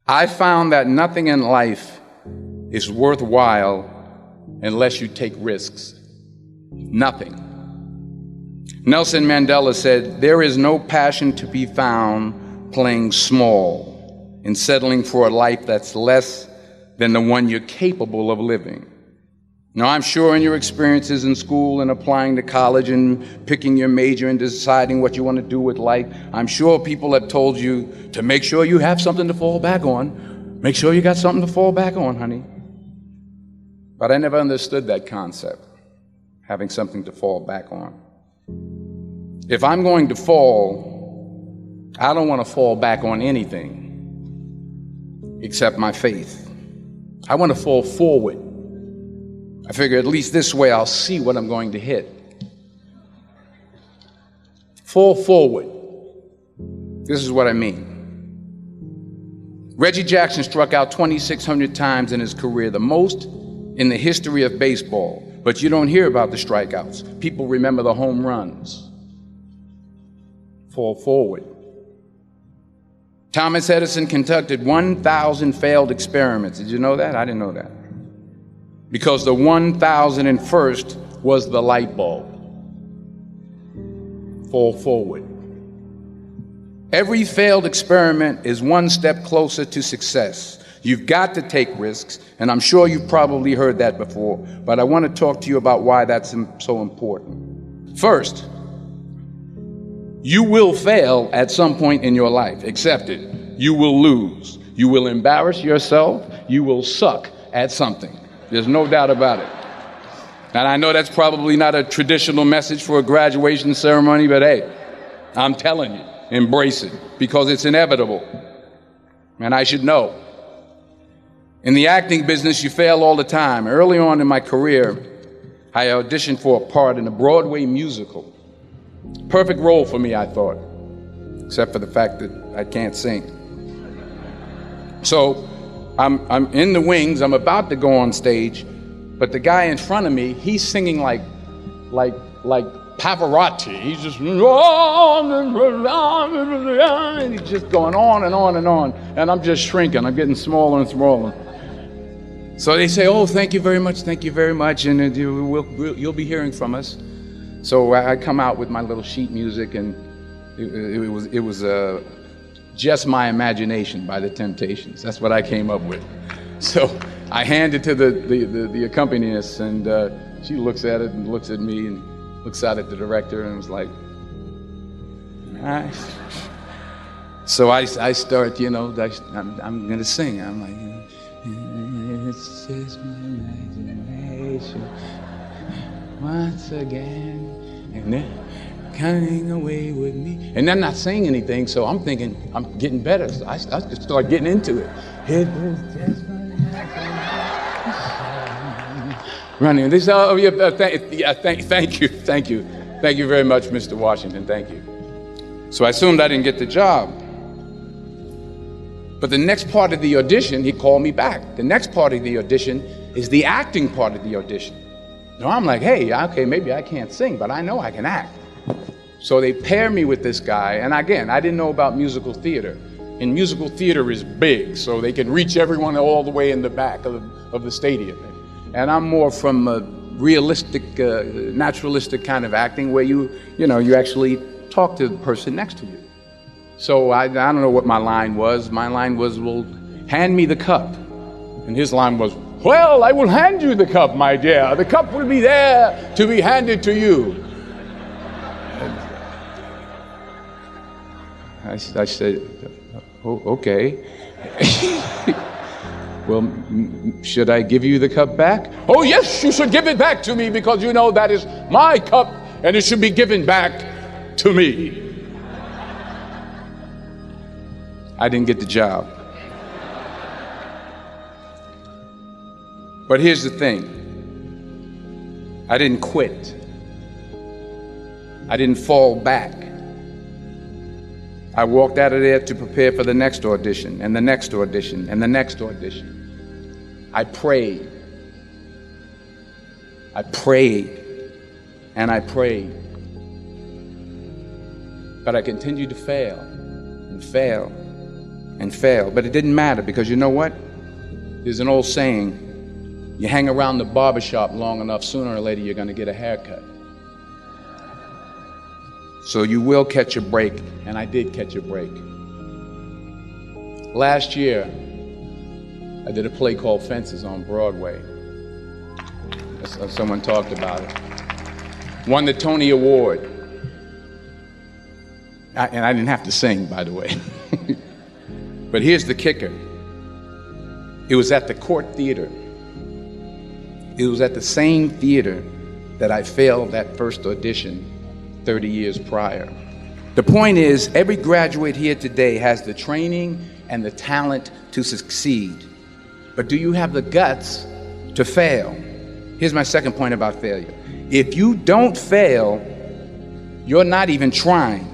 I found that nothing in life is worthwhile unless you take risks. Nothing. Nelson Mandela said, "There is no passion to be found playing small and settling for a life that's less than the one you're capable of living." Now, I'm sure in your experiences in school and applying to college and picking your major and deciding what you want to do with life, I'm sure people have told you to make sure you have something to fall back on. Make sure you got something to fall back on, honey. But I never understood that concept, having something to fall back on. If I'm going to fall, I don't want to fall back on anything except my faith. I want to fall forward. I figure at least this way I'll see what I'm going to hit. Fall forward. This is what I mean. Reggie Jackson struck out 2,600 times in his career, the most in the history of baseball. But you don't hear about the strikeouts. People remember the home runs. Fall forward. Thomas Edison conducted 1,000 failed experiments. Did you know that? I didn't know that. Because the 1,001st was the light bulb. Fall forward. Every failed experiment is one step closer to success. You've got to take risks, and I'm sure you've probably heard that before, but I want to talk to you about why that's so important. First, you will fail at some point in your life. Accept it. You will lose. You will embarrass yourself. You will suck at something. There's no doubt about it. And I know that's probably not a traditional message for a graduation ceremony, but hey, I'm telling you, embrace it, because it's inevitable. And I should know. In the acting business, you fail all the time. Early on in my career, I auditioned for a part in a Broadway musical. Perfect role for me, I thought, except for the fact that I can't sing. So I'm in the wings, I'm about to go on stage, but the guy in front of me, he's singing like Pavarotti. He's just, and he's just going on and on and on, and I'm just shrinking, I'm getting smaller and smaller. So they say, "Oh, thank you very much, and you'll be hearing from us." So I come out with my little sheet music, and it was Just My Imagination by the Temptations. That's what I came up with. So I hand it to the accompanist, and she looks at it and looks at me and looks out at the director and was like, "Nice." So I start, I'm going to sing. I'm like, "It's just my imagination once again, and then coming away with me." And I'm not saying anything, so I'm thinking I'm getting better. So I start getting into it. It was just my imagination. Running. They say, "Oh, yeah, thank you very much, Mr. Washington. Thank you." So I assumed I didn't get the job. But the next part of the audition, he called me back. The next part of the audition is the acting part of the audition. Now I'm like, hey, okay, maybe I can't sing, but I know I can act. So they pair me with this guy, and again, I didn't know about musical theater. And musical theater is big, so they can reach everyone all the way in the back of the stadium. And I'm more from a realistic, naturalistic kind of acting where you actually talk to the person next to you. So I don't know what my line was. My line was, "Well, hand me the cup." And his line was, "Well, I will hand you the cup, my dear. The cup will be there to be handed to you." I said, "Oh, okay." "Well, should I give you the cup back?" "Oh, yes, you should give it back to me, because you know that is my cup and it should be given back to me." I didn't get the job. But here's the thing. I didn't quit. I didn't fall back. I walked out of there to prepare for the next audition, and the next audition, and the next audition. I prayed. I prayed, and I prayed. But I continued to fail, and fail, and fail. But it didn't matter, because you know what? There's an old saying, you hang around the barbershop long enough, sooner or later you're going to get a haircut. So you will catch a break, and I did catch a break. Last year, I did a play called Fences on Broadway. Someone talked about it. Won the Tony Award. And I didn't have to sing, by the way. But here's the kicker. It was at the Court Theater. It was at the same theater that I failed that first audition 30 years prior. The point is, every graduate here today has the training and the talent to succeed. But do you have the guts to fail? Here's my second point about failure. If you don't fail, you're not even trying.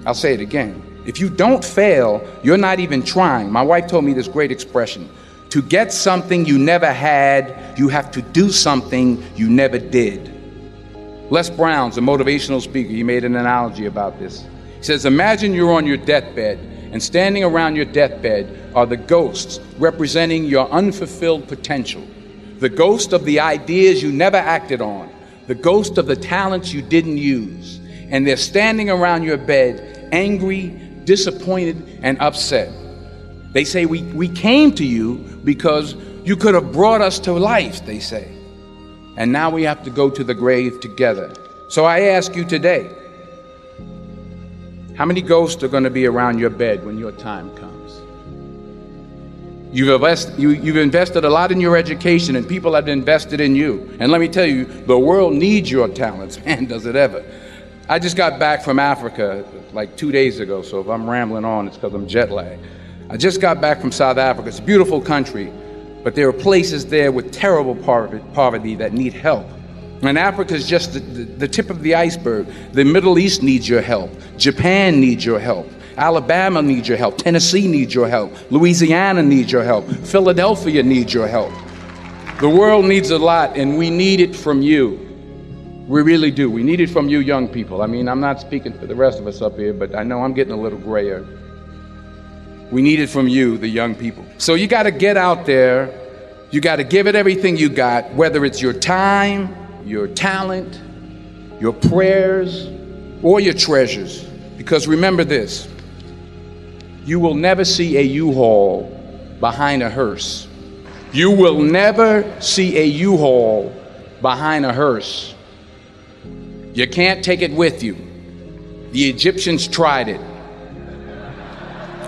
I'll say it again. If you don't fail, you're not even trying. My wife told me this great expression. To get something you never had, you have to do something you never did. Les Brown's a motivational speaker. He made an analogy about this. He says, imagine you're on your deathbed, and standing around your deathbed are the ghosts representing your unfulfilled potential. The ghost of the ideas you never acted on. The ghost of the talents you didn't use. And they're standing around your bed, angry, disappointed, and upset. They say, we came to you because you could have brought us to life, they say. And now we have to go to the grave together. So I ask you today, how many ghosts are going to be around your bed when your time comes? You've invested a lot in your education, and people have invested in you. And let me tell you, the world needs your talents. Man, does it ever. I just got back from Africa like 2 days ago, so if I'm rambling on, it's because I'm jet lagged. I just got back from South Africa. It's a beautiful country, but there are places there with terrible poverty that need help. And Africa is just the tip of the iceberg. The Middle East needs your help. Japan needs your help. Alabama needs your help. Tennessee needs your help. Louisiana needs your help. Philadelphia needs your help. The world needs a lot, and we need it from you. We really do. We need it from you young people. I mean, I'm not speaking for the rest of us up here, but I know I'm getting a little grayer. We need it from you, the young people. So you got to get out there. You got to give it everything you got, whether it's your time, your talent, your prayers, or your treasures. Because remember this, you will never see a U-Haul behind a hearse. You will never see a U-Haul behind a hearse. You can't take it with you. The Egyptians tried it,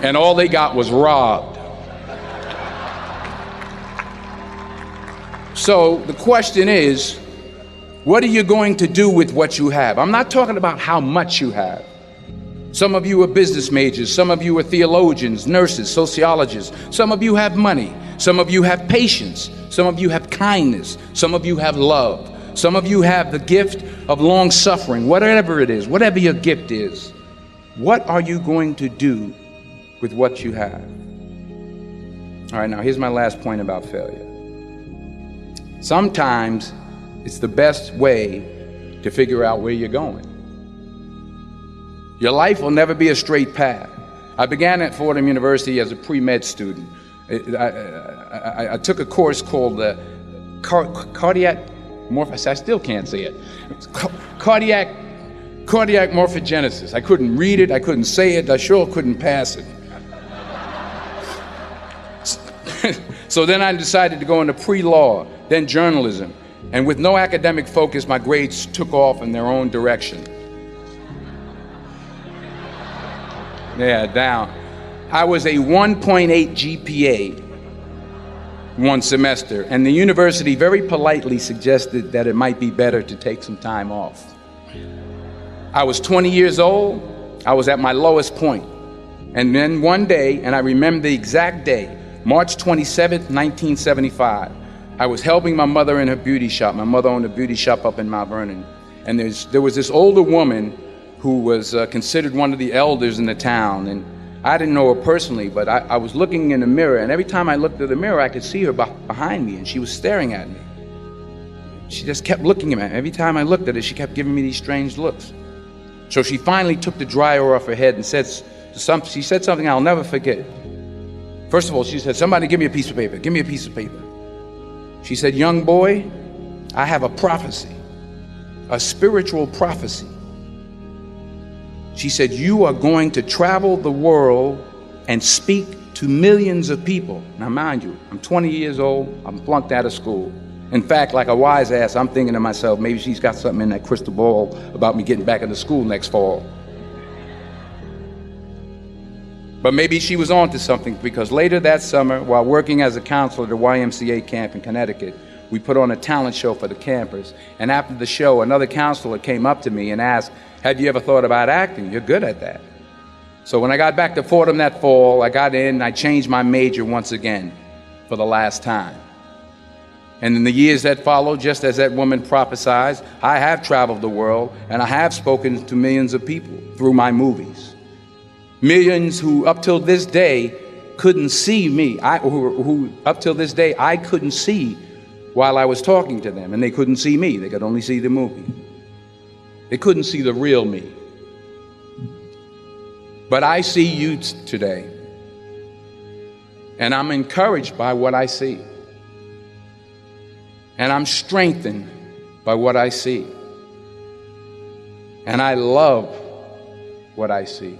and all they got was robbed. So the question is, what are you going to do with what you have? I'm not talking about how much you have. Some of you are business majors. Some of you are theologians, nurses, sociologists. Some of you have money. Some of you have patience. Some of you have kindness. Some of you have love. Some of you have the gift of long suffering. Whatever it is, whatever your gift is, what are you going to do with what you have? All right, now here's my last point about failure. Sometimes it's the best way to figure out where you're going. Your life will never be a straight path. I began at Fordham University as a pre-med student. I took a course called cardiac morphogenesis. I still can't say it. Cardiac morphogenesis. I couldn't read it. I couldn't say it. I sure couldn't pass it. So then I decided to go into pre-law, then journalism. And with no academic focus, my grades took off in their own direction. Yeah, down. I was a 1.8 GPA one semester, and the university very politely suggested that it might be better to take some time off. I was 20 years old. I was at my lowest point. And then one day, and I remember the exact day, March 27th, 1975, I was helping my mother in her beauty shop. My mother owned a beauty shop up in Mount Vernon. And there was this older woman who was considered one of the elders in the town. And I didn't know her personally, but I was looking in the mirror, and every time I looked at the mirror, I could see her behind me, and she was staring at me. She just kept looking at me. Every time I looked at her, she kept giving me these strange looks. So she finally took the dryer off her head and said, she said something I'll never forget. First of all, she said, somebody give me a piece of paper. Give me a piece of paper. She said, young boy, I have a prophecy, a spiritual prophecy. She said, you are going to travel the world and speak to millions of people. Now, mind you, I'm 20 years old. I'm flunked out of school. In fact, like a wise ass, I'm thinking to myself, maybe she's got something in that crystal ball about me getting back into school next fall. But maybe she was on to something, because later that summer, while working as a counselor at the YMCA camp in Connecticut, we put on a talent show for the campers. And after the show, another counselor came up to me and asked, have you ever thought about acting? You're good at that. So when I got back to Fordham that fall, I got in and I changed my major once again for the last time. And in the years that followed, just as that woman prophesied, I have traveled the world and I have spoken to millions of people through my movies. Millions who up till this day couldn't see me, who up till this day I couldn't see while I was talking to them, and they couldn't see me. They could only see the movie. They couldn't see the real me. But I see you today, and I'm encouraged by what I see. And I'm strengthened by what I see. And I love what I see.